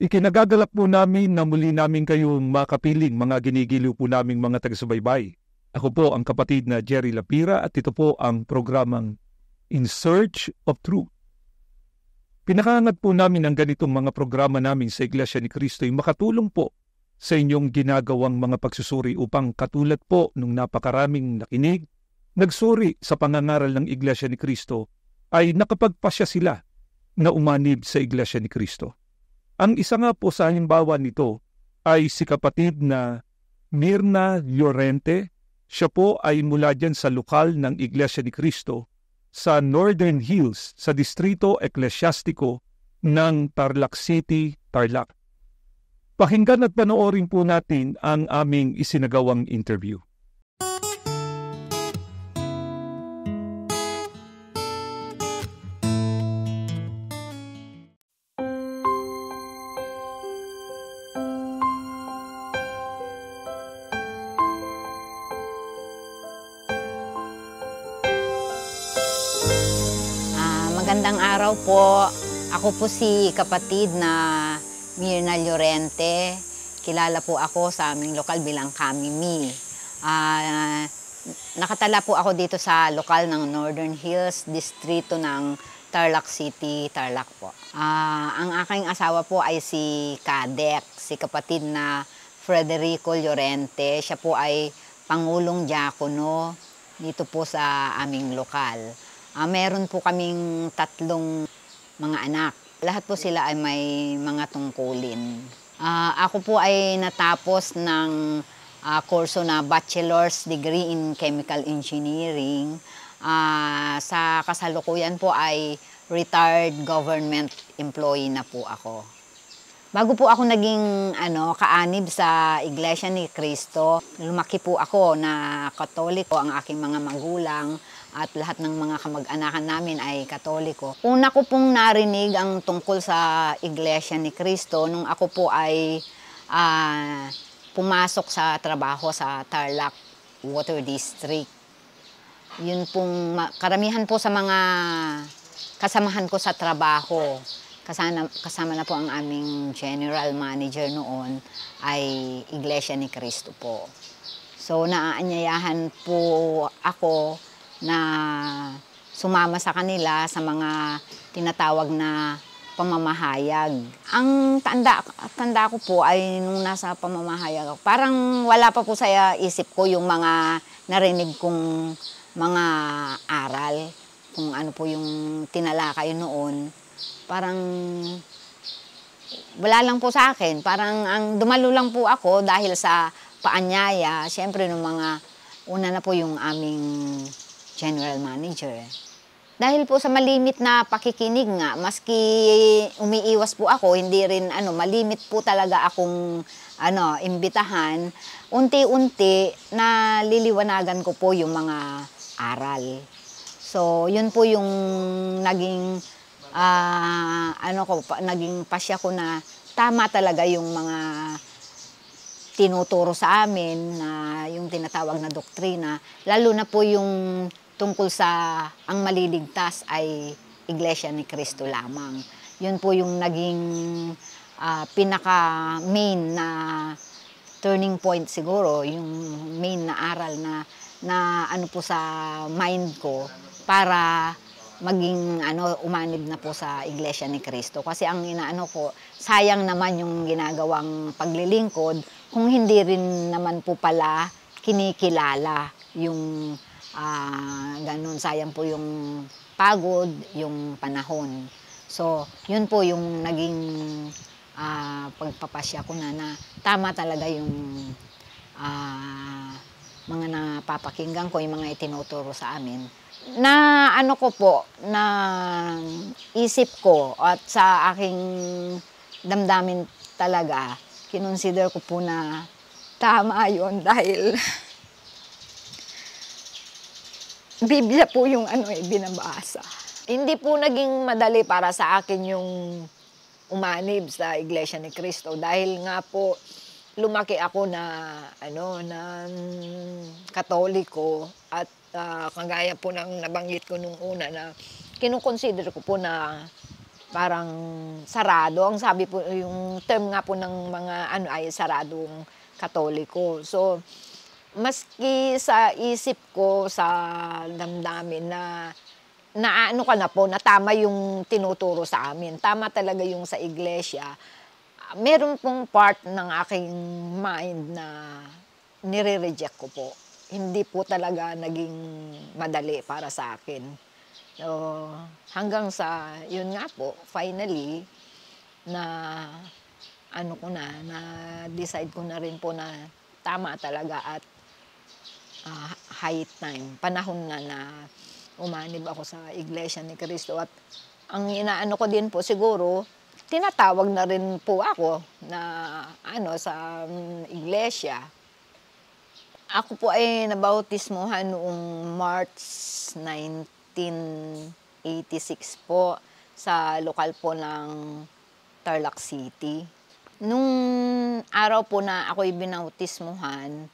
Ikinagagalak po namin na muli namin kayong makapiling mga ginigiliw po naming mga taga-subaybay. Ako po ang kapatid na Jerry Lapira at ito po ang programang In Search of Truth. Pinakaangat po namin ang ganitong mga programa namin sa Iglesia ni Cristo ay makatulong po sa inyong ginagawang mga pagsusuri upang katulad po nung napakaraming nakinig, nagsuri sa pangangaral ng Iglesia ni Cristo ay nakapagpasya sila na umanib sa Iglesia ni Cristo. Ang isa nga po sa halimbawa nito ay si kapatid na Mirna Llorente. Siya po ay mula dyan sa lokal ng Iglesia ni Cristo sa Northern Hills sa Distrito Eklesyastiko ng Tarlac City, Tarlac. Pakinggan at panoorin po natin ang aming isinagawang interview. Magandang araw po. Ako po si kapatid na Mirna Llorente. Kilala po ako sa aming lokal bilang Kamimi. Nakatala po ako dito sa lokal ng Northern Hills, distrito ng Tarlac City, Tarlac po. Ang aking asawa po ay si Kadek, si kapatid na Frederico Llorente. Siya po ay Pangulong Diakono dito po sa aming lokal. Meron po kaming 3 mga anak. Lahat po sila ay may mga tungkulin. Ako po ay natapos ng kurso na Bachelor's Degree in Chemical Engineering. Sa kasalukuyan po ay retired government employee na po ako. Bago po ako naging kaanib sa Iglesia ni Cristo, lumaki po ako na Katoliko, ang aking mga magulang at lahat ng mga kamag-anakan namin ay Katoliko. Una ko pong narinig ang tungkol sa Iglesia ni Cristo nung ako po ay pumasok sa trabaho sa Tarlac Water District. Yun pong karamihan po sa mga kasamahan ko sa trabaho. Kasama na po ang aming general manager noon ay Iglesia ni Cristo po. So naaanyayahan po ako na sumama sa kanila sa mga tinatawag na pamamahayag. Ang tanda ko po ay nung nasa pamamahayag ako, parang wala pa po sa isip ko yung mga narinig kong mga aral, kung ano po yung tinalakay noon. Parang wala lang po sa akin. Parang dumalo lang po ako dahil sa paanyaya. Siyempre, nung mga una na po yung aming general manager. Dahil po sa malimit na pakikinig nga, maski umiiwas po ako, hindi rin malimit po talaga akong imbitahan, unti-unti na liliwanagan ko po yung mga aral. So, yun po yung naging naging pasya ko na tama talaga yung mga tinuturo sa amin na yung tinatawag na doktrina, lalo na po yung tungkol sa ang maliligtas ay Iglesia ni Cristo lamang. Yun po yung naging pinaka-main na turning point siguro, yung main na aral na po sa mind ko para maging umanib na po sa Iglesia ni Cristo. Kasi ang inaano ko, sayang naman yung ginagawang paglilingkod kung hindi rin naman po pala kinikilala yung ganun. Sayang po yung pagod, yung panahon. So, yun po yung naging pagpapasya ko na tama talaga yung mga napapakinggan ko, yung mga itinuturo sa amin. Na na isip ko at sa aking damdamin talaga, kinonsider ko po na tama yun dahil Biblia po yung binabasa. Hindi po naging madali para sa akin yung umanib sa Iglesia ni Cristo dahil nga po lumaki ako na Katoliko at kagaya po ng nabanggit ko nung una na kinukonsider ko po na parang sarado. Ang sabi po, yung term nga po ng mga ay saradong Katoliko. So, maski sa isip ko, sa damdamin na ano ka na po, na tama yung tinuturo sa amin. Tama talaga yung sa iglesia. Meron pong part ng aking mind na nire-reject ko po. Hindi po talaga naging madali para sa akin. So, hanggang sa, yun nga po, finally, na decide ko na rin po na tama talaga at high time, panahon na umanib ako sa Iglesia ni Cristo. At ang inaano ko din po siguro, tinatawag na rin po ako na sa iglesia. Ako po ay nabautismohan noong March 1986 po sa lokal po ng Tarlac City. Nung araw po na ako'y binautismohan,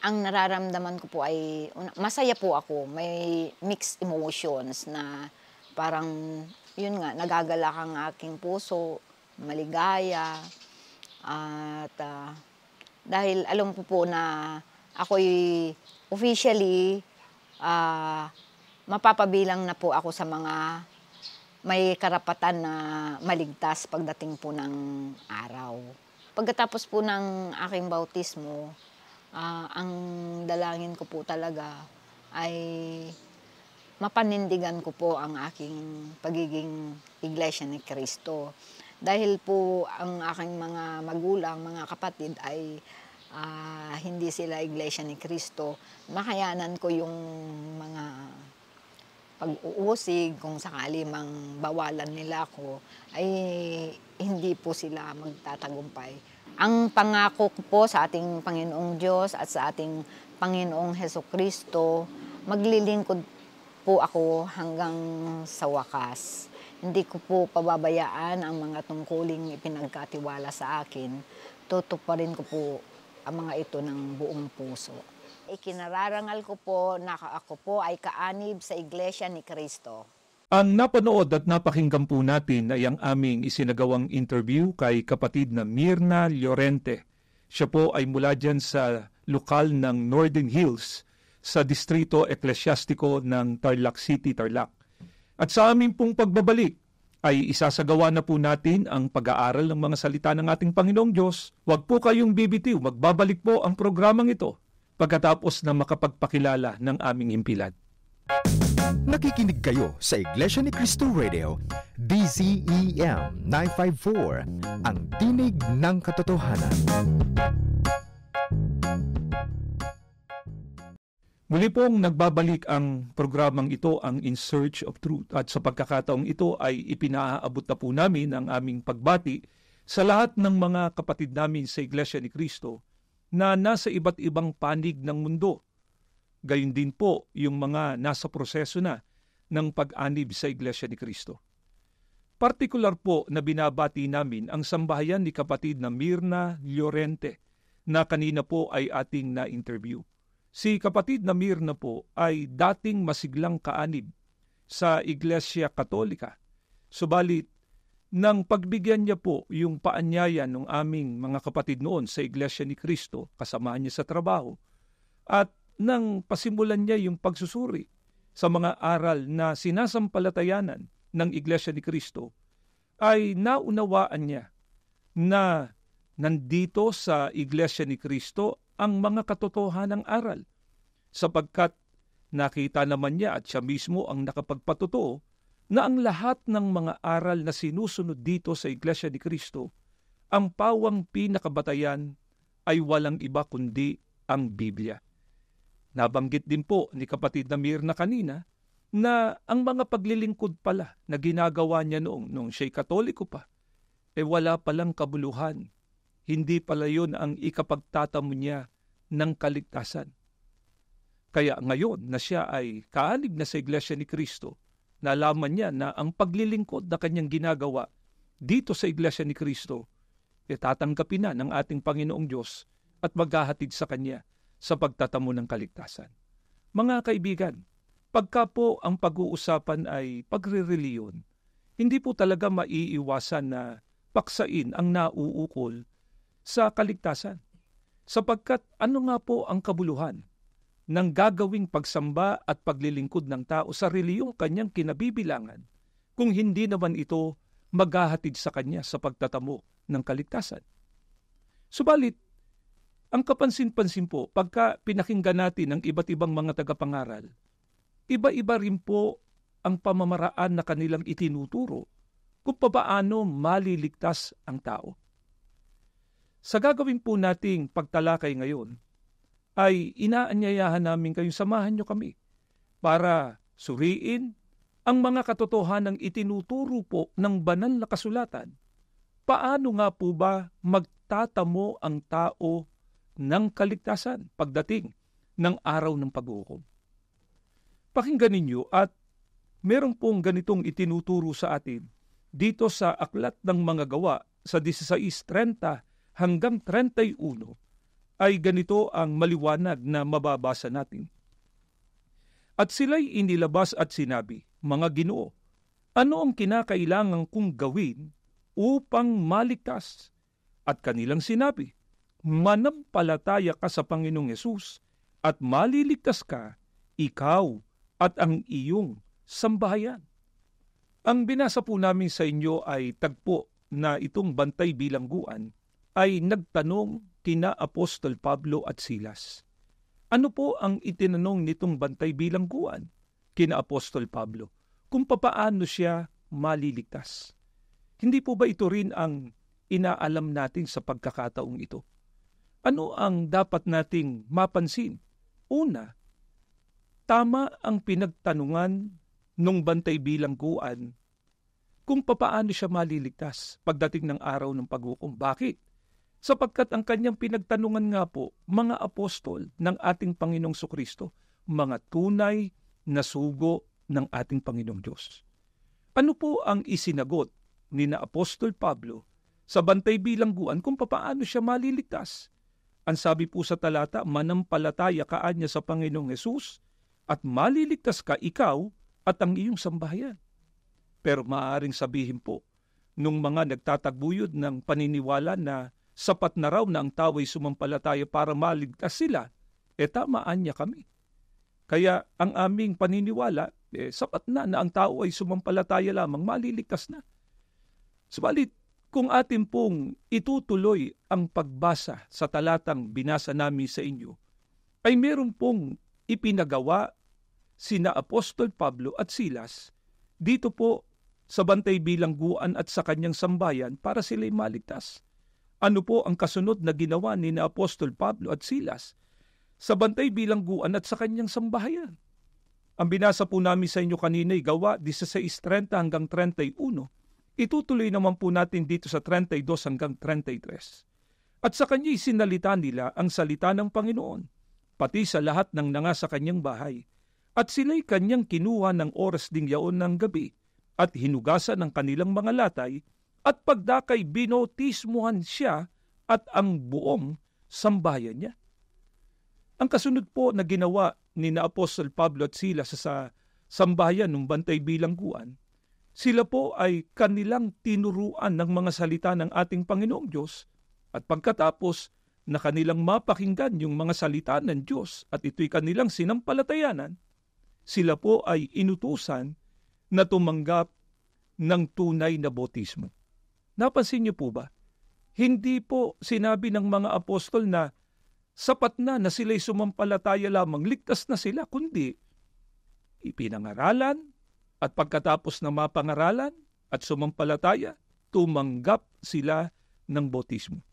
ang nararamdaman ko po ay masaya po ako. May mixed emotions na parang, yun nga, nagagalak ang aking puso, maligaya. At dahil alam ko po na ako'y officially mapapabilang na po ako sa mga may karapatan na maligtas pagdating po ng araw. Pagkatapos po ng aking bautismo, ang dalangin ko po talaga ay mapanindigan ko po ang aking pagiging Iglesia ni Cristo. Dahil po ang aking mga magulang, mga kapatid ay hindi sila Iglesia ni Cristo, makayanan ko yung mga pag-uusig, kung sakali mang bawalan nila ako, ay hindi po sila magtatagumpay. Ang pangako ko po sa ating Panginoong Diyos at sa ating Panginoong Hesukristo, maglilingkod po ako hanggang sa wakas. Hindi ko po pababayaan ang mga tungkuling ipinagkatiwala sa akin. Tutuparin ko po ang mga ito ng buong puso. Ikinararangal ko po na ako po ay kaanib sa Iglesia ni Cristo. Ang napanood at napakinggan po natin ay ang aming isinagawang interview kay kapatid na Myrna Llorente. Siya po ay mula dyan sa lokal ng Northern Hills sa Distrito Eklesyastiko ng Tarlac City, Tarlac. At sa aming pong pagbabalik ay isasagawa na po natin ang pag-aaral ng mga salita ng ating Panginoong Diyos. Huwag po kayong bibitiw, magbabalik po ang programang ito pagkatapos na makapagpakilala ng aming himpilan. Nakikinig kayo sa Iglesia ni Cristo Radio, DZEM 954, ang tinig ng katotohanan. Muli pong nagbabalik ang programang ito, ang In Search of Truth. At sa pagkakataong ito ay ipinaabot na po namin ang aming pagbati sa lahat ng mga kapatid namin sa Iglesia ni Cristo na nasa iba't ibang panig ng mundo. Gayun din po yung mga nasa proseso na ng pag-anib sa Iglesia ni Cristo. Partikular po na binabati namin ang sambahayan ni kapatid na Myrna Llorente na kanina po ay ating na-interview. Si kapatid na Myrna po ay dating masiglang kaanib sa Iglesia Katolika. Subalit, nang pagbigyan niya po yung paanyaya ng aming mga kapatid noon sa Iglesia ni Cristo, kasamahan niya sa trabaho, at nang pasimulan niya yung pagsusuri sa mga aral na sinasampalatayanan ng Iglesia ni Cristo, ay naunawaan niya na nandito sa Iglesia ni Cristo ang mga katotohanang aral, sapagkat nakita naman niya at siya mismo ang nakapagpatotoo na ang lahat ng mga aral na sinusunod dito sa Iglesia ni Cristo, ang pawang pinakabatayan ay walang iba kundi ang Biblia. Nabanggit din po ni kapatid na Myrna kanina na ang mga paglilingkod pala na ginagawa niya noong siya'y Katoliko pa, wala palang kabuluhan. Hindi pala yun ang ikapagtatamo niya ng kaligtasan. Kaya ngayon na siya ay kaanib na sa Iglesia ni Cristo, nalaman niya na ang paglilingkod na kanyang ginagawa dito sa Iglesia ni Cristo, tatanggapin na ng ating Panginoong Diyos at maghahatid sa Kanya sa pagtatamo ng kaligtasan. Mga kaibigan, pagka po ang pag-uusapan ay pagre-reliyon, hindi po talaga maiiwasan na paksain ang nauukol sa kaligtasan. Sapagkat ano nga po ang kabuluhan ng gagawing pagsamba at paglilingkod ng tao sa reliyong kanyang kinabibilangan kung hindi naman ito maghahatid sa kanya sa pagtatamo ng kaligtasan. Subalit, ang kapansin-pansin po, pagka pinakinggan natin ang iba't ibang mga tagapangaral, iba-iba rin po ang pamamaraan na kanilang itinuturo kung paano maliligtas ang tao. Sa gagawin po nating pagtalakay ngayon, ay inaanyayahan namin kayong samahan nyo kami para suriin ang mga katotohanang itinuturo po ng banal na kasulatan. Paano nga po ba magtatamo ang tao ng kaligtasan pagdating ng araw ng paghukom? Pakinggan ninyo at meron pong ganitong itinuturo sa atin dito sa Aklat ng Mga Gawa sa 16:30 hanggang 31 ay ganito ang maliwanag na mababasa natin. At sila'y inilabas at sinabi, Mga Ginoo, ano ang kinakailangan kong gawin upang maligtas? At kanilang sinabi, manampalataya ka sa Panginoong Hesus at maliligtas ka, ikaw at ang iyong sambahayan. Ang binasa po namin sa inyo ay tagpo na itong bantay bilangguan ay nagtanong kina Apostol Pablo at Silas. Ano po ang itinanong nitong bantay bilangguan kina Apostol Pablo? Kung papaano siya maliligtas. Hindi po ba ito rin ang inaalam natin sa pagkakataong ito? Ano ang dapat nating mapansin? Una, tama ang pinagtanungan nung bantay bilangguan kung papaano siya maliligtas pagdating ng araw ng paghukom. Bakit? Sapagkat ang kanyang pinagtanungan nga po, mga apostol ng ating Panginoong Sokristo, mga tunay na sugo ng ating Panginoong Diyos. Ano po ang isinagot ni na Apostol Pablo sa bantay bilangguan kung papaano siya maliligtas? Ang sabi po sa talata, manampalataya ka anya sa Panginoong Hesus at maliligtas ka ikaw at ang iyong sambahayan. Pero maaaring sabihin po, nung mga nagtatagbuyod ng paniniwala na sapat na raw na ang tao ay sumampalataya para maligtas sila, tamaan niya kami. Kaya ang aming paniniwala, sapat na ang tao ay sumampalataya lamang, maliligtas na. Subalit, kung atin pong itutuloy ang pagbasa sa talatang binasa namin sa inyo, ay meron pong ipinagawa sina Apostol Pablo at Silas dito po sa bantay bilangguan at sa kanyang sambayan para sila'y maligtas. Ano po ang kasunod na ginawa ni na Apostol Pablo at Silas sa bantay bilangguan at sa kanyang sambahayan? Ang binasa po namin sa inyo kanina ay Gawa 16:30 hanggang 31. Itutuloy naman po natin dito sa 32 hanggang 33. At sa kanya'y sinalita nila ang salita ng Panginoon, pati sa lahat ng nanga sa kanyang bahay. At sila'y kanyang kinuha ng oras ding yaon ng gabi at hinugasan ng kanilang mga latay at pagdakay binotismuhan siya at ang buong sambahayan niya. Ang kasunod po na ginawa ni na Apostol Pablo at Silas sa sambahayan ng bantay bilangguan, sila po ay kanilang tinuruan ng mga salita ng ating Panginoong Diyos at pagkatapos na kanilang mapakinggan yung mga salita ng Diyos at ito'y kanilang sinampalatayanan, sila po ay inutusan na tumanggap ng tunay na bautismo. Napansin niyo po ba? Hindi po sinabi ng mga apostol na sapat na sila'y sumampalataya lamang, ligtas na sila, kundi ipinangaralan at pagkatapos na mapangaralan at sumampalataya, tumanggap sila ng bautismo.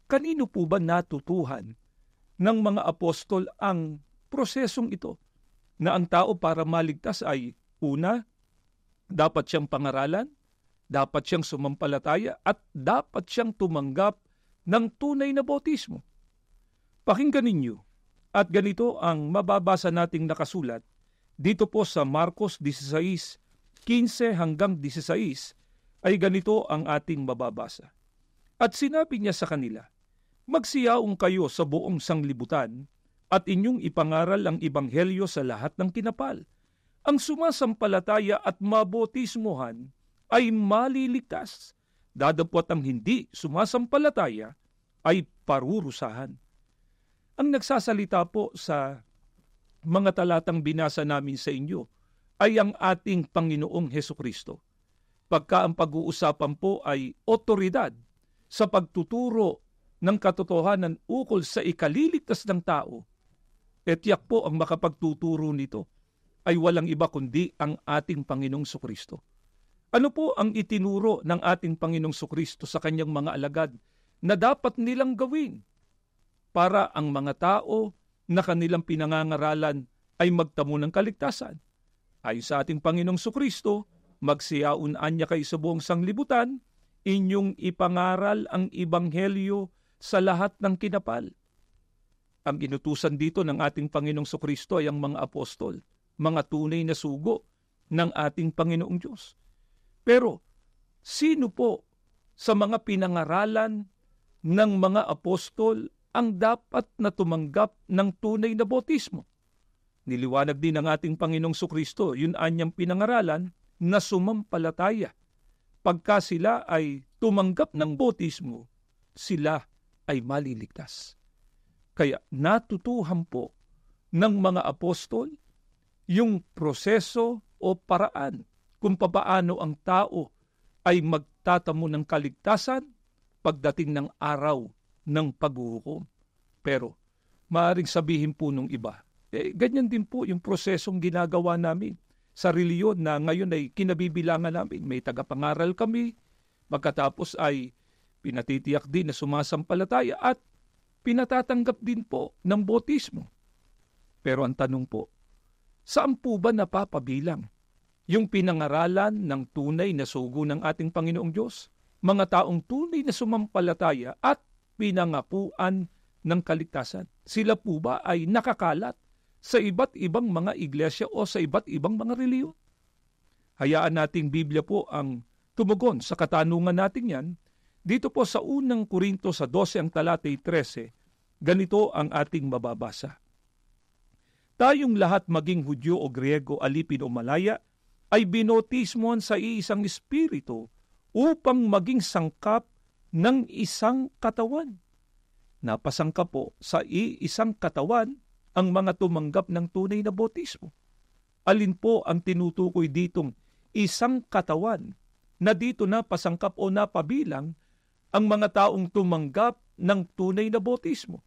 Kanino po ba natutuhan ng mga apostol ang prosesong ito na ang tao para maligtas ay una, dapat siyang pangaralan, dapat siyang sumampalataya at dapat siyang tumanggap ng tunay na bautismo? Pakinggan ninyo at ganito ang mababasa nating nakasulat dito po sa Marcos 16:15 hanggang 16 ay ganito ang ating mababasa. At sinabi niya sa kanila, magsiyaong kayo sa buong sanglibutan at inyong ipangaral ang ebanghelyo sa lahat ng kinapal. Ang sumasampalataya at mabautismohan ay maliligtas, dadapot ang hindi sumasampalataya ay parurusahan. Ang nagsasalita po sa mga talatang binasa namin sa inyo ay ang ating Panginoong Hesukristo. Pagka ang pag-uusapan po ay otoridad sa pagtuturo ng katotohanan ukol sa ikaliligtas ng tao, tiyak po ang makapagtuturo nito ay walang iba kundi ang ating Panginoong Sukristo. Ano po ang itinuro ng ating Panginoong Sukristo sa kanyang mga alagad na dapat nilang gawin para ang mga tao na kanilang pinangangaralan ay magtamo ng kaligtasan? Ayon sa ating Panginoong Sukristo, magsiyaun-an niya kayo sa buong sanglibutan, inyong ipangaral ang ebanghelyo sa lahat ng kinapal. Ang inutusan dito ng ating Panginoong Sukristo ay ang mga apostol, mga tunay na sugo ng ating Panginoong Diyos. Pero, sino po sa mga pinangaralan ng mga apostol ang dapat na tumanggap ng tunay na bautismo? Niliwanag din ng ating Panginoong Sukristo, yun anyang pinangaralan na sumampalataya. Pagka sila ay tumanggap ng bautismo, sila ay maliligtas. Kaya natutuhan po ng mga apostol yung proseso o paraan kung papaano ang tao ay magtatamo ng kaligtasan pagdating ng araw ng paghuhukom. Pero maaaring sabihin po nung iba, ganyan din po yung prosesong ginagawa namin sa reliyon na ngayon ay kinabibilangan namin. May tagapangaral kami, magkatapos ay pinatitiyak din na sumasampalataya at pinatatanggap din po ng bautismo. Pero ang tanong po, saan po ba napapabilang yung pinangaralan ng tunay na sugo ng ating Panginoong Diyos? Mga taong tunay na sumampalataya at pinangakuan ng kaligtasan. Sila po ba ay nakakalat sa iba't ibang mga iglesia o sa iba't ibang mga reliyon? Hayaan nating Biblia po ang tumugon sa katanungan natin yan. Dito po sa unang Korinto sa 12 ang talatay 13, ganito ang ating mababasa. Tayong lahat maging Hudyo o Griego, alipin o Malaya, ay binotismohan sa iisang espiritu upang maging sangkap ng isang katawan. Napasangkap po sa iisang katawan ang mga tumanggap ng tunay na bautismo. Alin po ang tinutukoy ditong isang katawan na dito napasangkap o napabilang ang mga taong tumanggap ng tunay na bautismo?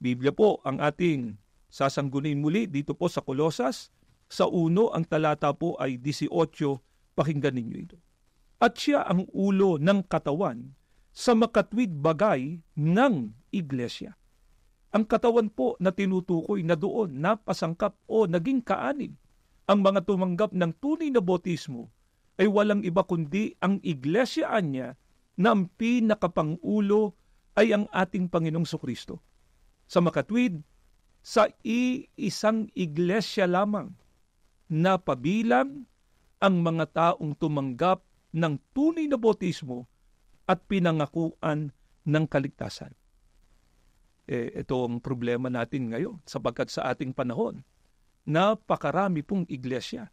Biblia po ang ating sasanggunin muli dito po sa Kolosas. Sa 1 ang talata po ay 18, pakinggan ninyo ito. At siya ang ulo ng katawan sa makatwid bagay ng iglesia. Ang katawan po na tinutukoy na doon napasangkap o naging kaanib ang mga tumanggap ng tunay na bautismo ay walang iba kundi ang iglesyaan niya na ang pinakapangulo ay ang ating Panginoong Sukristo. Sa makatwid, sa iisang iglesia lamang na pabilang ang mga taong tumanggap ng tunay na bautismo at pinangakuan ng kaligtasan. Ito ang problema natin ngayon sapagkat sa ating panahon, napakarami pong iglesia.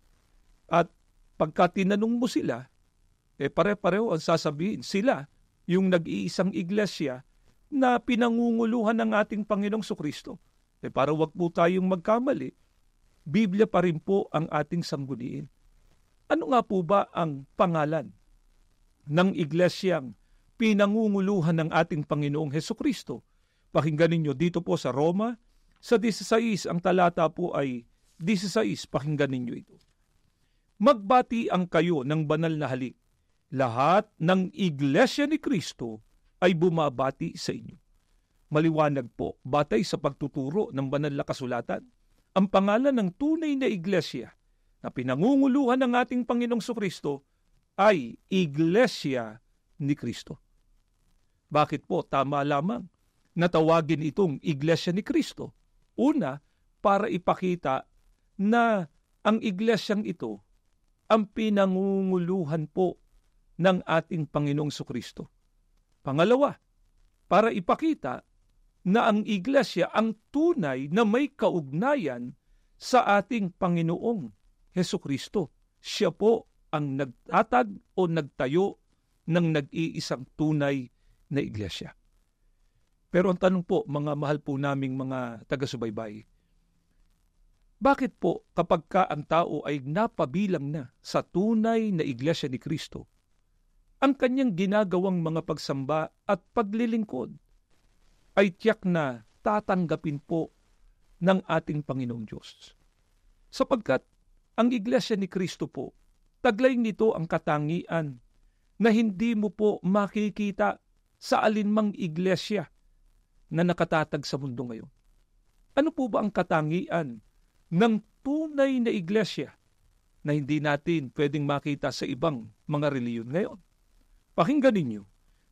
At pagka tinanong mo sila, pare-pareho ang sasabihin, sila yung nag-iisang iglesia na pinangunguluhan ng ating Panginoong Sukristo. Para wag po tayong magkamali, Biblia pa rin po ang ating sangguniin. Ano nga po ba ang pangalan ng iglesyang pinangunguluhan ng ating Panginoong Hesukristo? Pakinggan ninyo dito po sa Roma, sa 16, ang talata po ay 16, pakinggan ninyo ito. Magbati ang kayo ng banal na halik. Lahat ng iglesia ni Kristo ay bumabati sa inyo. Maliwanag po, batay sa pagtuturo ng banal na kasulatan, ang pangalan ng tunay na iglesia na pinangunguluhan ng ating Panginoong Sukristo ay Iglesia ni Kristo. Bakit po tama lamang na tawagin itong Iglesia ni Kristo? Una, para ipakita na ang iglesyang ito ang pinangunguluhan po ng ating Panginoong Sukristo. Pangalawa, para ipakita na ang iglesia ang tunay na may kaugnayan sa ating Panginoong Hesukristo. Siya po ang nagtatag o nagtayo ng nag-iisang tunay na iglesia. Pero ang tanong po, mga mahal po naming mga taga-subaybay, bakit po kapag ka ang tao ay napabilang na sa tunay na iglesia ni Kristo, ang kanyang ginagawang mga pagsamba at paglilingkod ay tiyak na tatanggapin po ng ating Panginoong Diyos? Sapagkat ang iglesia ni Kristo po, taglay nito ang katangian na hindi mo po makikita sa alinmang iglesia na nakatatag sa mundo ngayon. Ano po ba ang katangian ng tunay na iglesia na hindi natin pwedeng makita sa ibang mga reliyon ngayon? Pakinggan ninyo,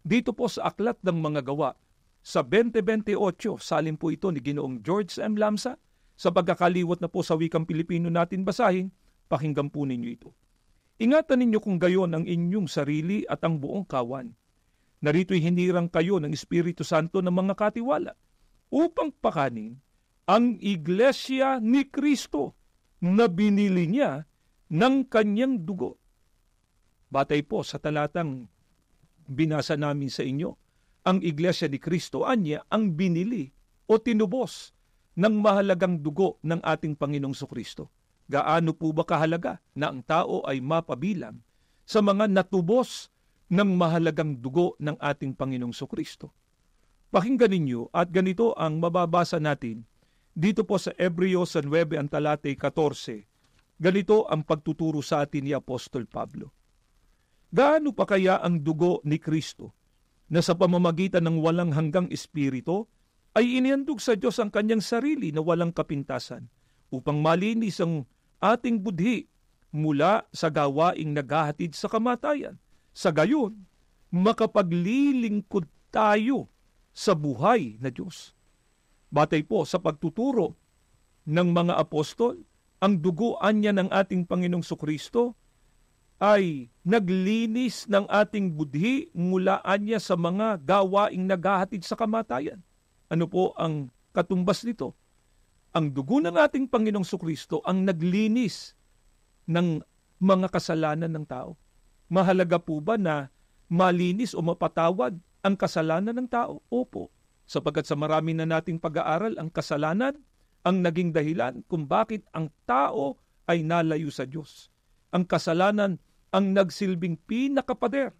dito po sa Aklat ng Mga Gawa, sa 20:28, salin po ito ni Ginoong George M. Lamsa. Sa pagkakaliwat na po sa wikang Pilipino natin basahin, pakinggan po ninyo ito. Ingatan ninyo kung gayon ang inyong sarili at ang buong kawan. Narito'y hinirang kayo ng Espiritu Santo ng mga katiwala upang pakanin ang iglesia ni Kristo na binili niya ng kanyang dugo. Batay po sa talatang binasa namin sa inyo, ang iglesia ni Kristo anya ang binili o tinubos ng mahalagang dugo ng ating Panginoong Kristo. Gaano po ba kahalaga na ang tao ay mapabilang sa mga natubos ng mahalagang dugo ng ating Panginoong Kristo? Pakinggan ninyo at ganito ang mababasa natin dito po sa Hebreos 9 ang talatay 14. Ganito ang pagtuturo sa atin ni Apostol Pablo. Gaano pa kaya ang dugo ni Kristo na sa pamamagitan ng walang hanggang espiritu ay inihandog sa Diyos ang kanyang sarili na walang kapintasan upang malinis ang ating budhi mula sa gawaing naghahatid sa kamatayan. Sa gayon, makapaglilingkod tayo sa buhay na Diyos. Batay po sa pagtuturo ng mga apostol, ang duguan niya ng ating Panginoong Kristo ay naglinis ng ating budhi mula niya sa mga gawaing naghahatid sa kamatayan. Ano po ang katumbas nito? Ang dugo ng ating Panginoong Kristo ang naglinis ng mga kasalanan ng tao. Mahalaga po ba na malinis o mapatawad ang kasalanan ng tao? Opo. Sapagkat sa marami na nating pag-aaral, ang kasalanan ang naging dahilan kung bakit ang tao ay nalayo sa Diyos. Ang kasalanan ang nagsilbing pinakapader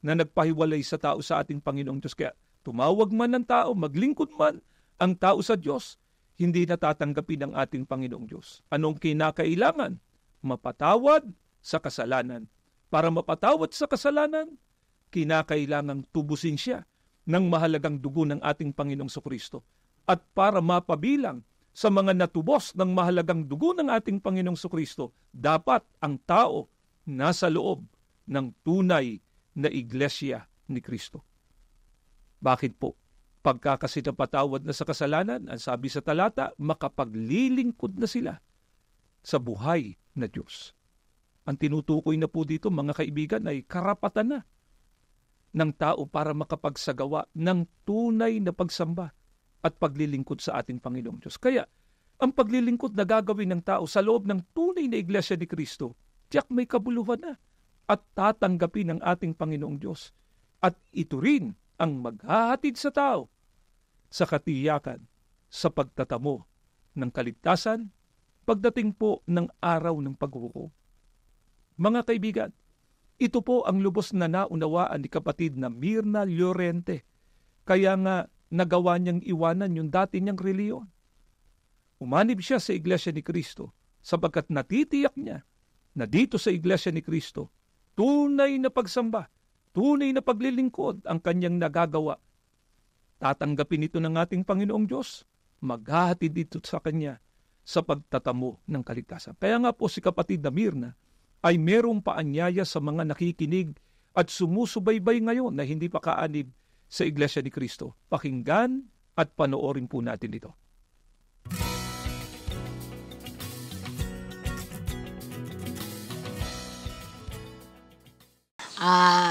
na nagpahiwalay sa tao sa ating Panginoong Diyos. Kaya tumawag man ng tao, maglingkod man ang tao sa Diyos, hindi natatanggapin ng ating Panginoong Diyos. Anong kinakailangan? Mapatawad sa kasalanan. Para mapatawad sa kasalanan, kinakailangang tubusin siya ng mahalagang dugo ng ating Panginoong Kristo. At para mapabilang sa mga natubos ng mahalagang dugo ng ating Panginoong Kristo, dapat ang tao nasa loob ng tunay na iglesia ni Kristo. Bakit po? Pagka kasi napatawad na sa kasalanan, ang sabi sa talata, makapaglilingkod na sila sa buhay na Diyos. Ang tinutukoy na po dito, mga kaibigan, ay karapatan na ng tao para makapagsagawa ng tunay na pagsamba at paglilingkod sa ating Panginoong Diyos. Kaya, ang paglilingkod na gagawin ng tao sa loob ng tunay na iglesia ni Kristo, tiyak may kabuluhan na at tatanggapin ng ating Panginoong Diyos. At ito rin ang maghahatid sa tao sa katiyakan sa pagtatamo ng kaligtasan pagdating po ng araw ng paghuhukom. Mga kaibigan, ito po ang lubos na naunawaan ni kapatid na Mirna Llorente. Kaya nga nagawa niyang iwanan yung dati niyang reliyon. Umanib siya sa iglesia ni Kristo sapagkat natitiyak niya na dito sa iglesia ni Kristo, tunay na pagsamba, tunay na paglilingkod ang kanyang nagagawa. Tatanggapin ito ng ating Panginoong Diyos, maghahatid dito sa kanya sa pagtatamo ng kaligtasan. Kaya nga po si kapatid na Mirna ay merong paanyaya sa mga nakikinig at sumusubaybay ngayon na hindi pa kaanib sa iglesia ni Kristo. Pakinggan at panoorin po natin ito.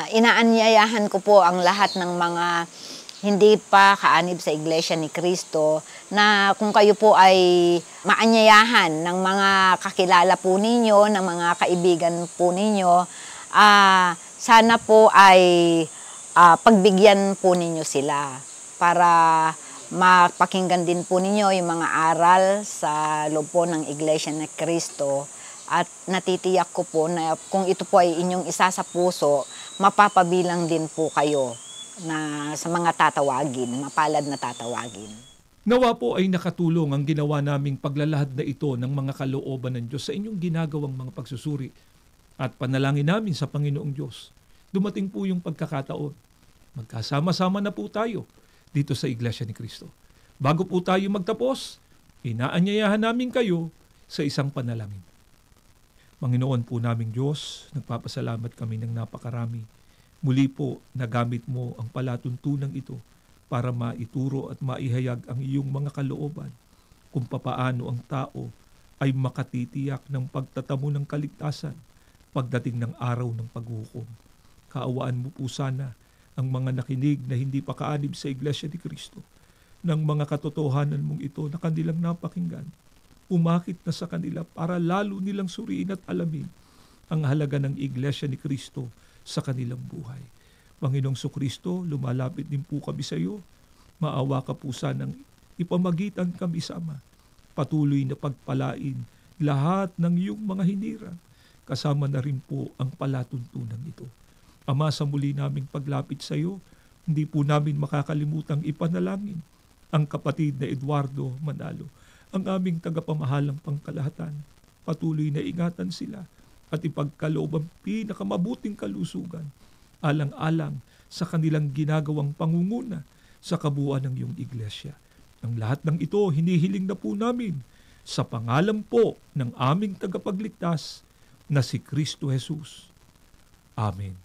Inaanyayahan ko po ang lahat ng mga hindi pa kaanib sa Iglesia ni Cristo, na kung kayo po ay maanyayahan ng mga kakilala po ninyo, ng mga kaibigan po ninyo, sana po ay pagbigyan po ninyo sila para mapakinggan din po ninyo yung mga aral sa loob po ng Iglesia ni Cristo. At natitiyak ko po na kung ito po ay inyong isa sa puso, mapapabilang din po kayo na sa mga tatawagin, mapalad na tatawagin. Nawa po ay nakatulong ang ginawa naming paglalahad na ito ng mga kalooban ng Diyos sa inyong ginagawang mga pagsusuri at panalangin namin sa Panginoong Diyos. Dumating po yung pagkakataon. Magkasama-sama na po tayo dito sa Iglesia ni Cristo. Bago po tayo magtapos, inaanyayahan namin kayo sa isang panalangin. Panginoon po naming Diyos, nagpapasalamat kami ng napakarami. Muli po, nagamit mo ang palatuntunan ito para maituro at maihayag ang iyong mga kalooban kung papaano ang tao ay makatitiyak ng pagtatamo ng kaligtasan pagdating ng araw ng paghuhukom. Kaawaan mo po sana ang mga nakinig na hindi pa kaanib sa Iglesia ni Cristo ng mga katotohanan mong ito na kanilang napakinggan. Umakit na sa kanila para lalo nilang suriin at alamin ang halaga ng Iglesia ni Cristo sa kanilang buhay. Panginoong Sukristo, lumalapit din po kami sa iyo. Maawa ka po sanang ipamagitan kami sa Ama. Patuloy na pagpalain lahat ng iyong mga hinirang. Kasama na rin po ang palatuntunan ito. Ama, sa muli naming paglapit sa iyo, hindi po namin makakalimutang ipanalangin ang kapatid na Eduardo Manalo, ang aming tagapamahalang pangkalahatan. Patuloy na ingatan sila at ipagkaloob ang pinakamabuting kalusugan alang-alang sa kanilang ginagawang pangunguna sa kabuuan ng iyong iglesia. Ang lahat ng ito hinihiling na po namin sa pangalan po ng aming tagapagligtas na si Kristo Jesus. Amen.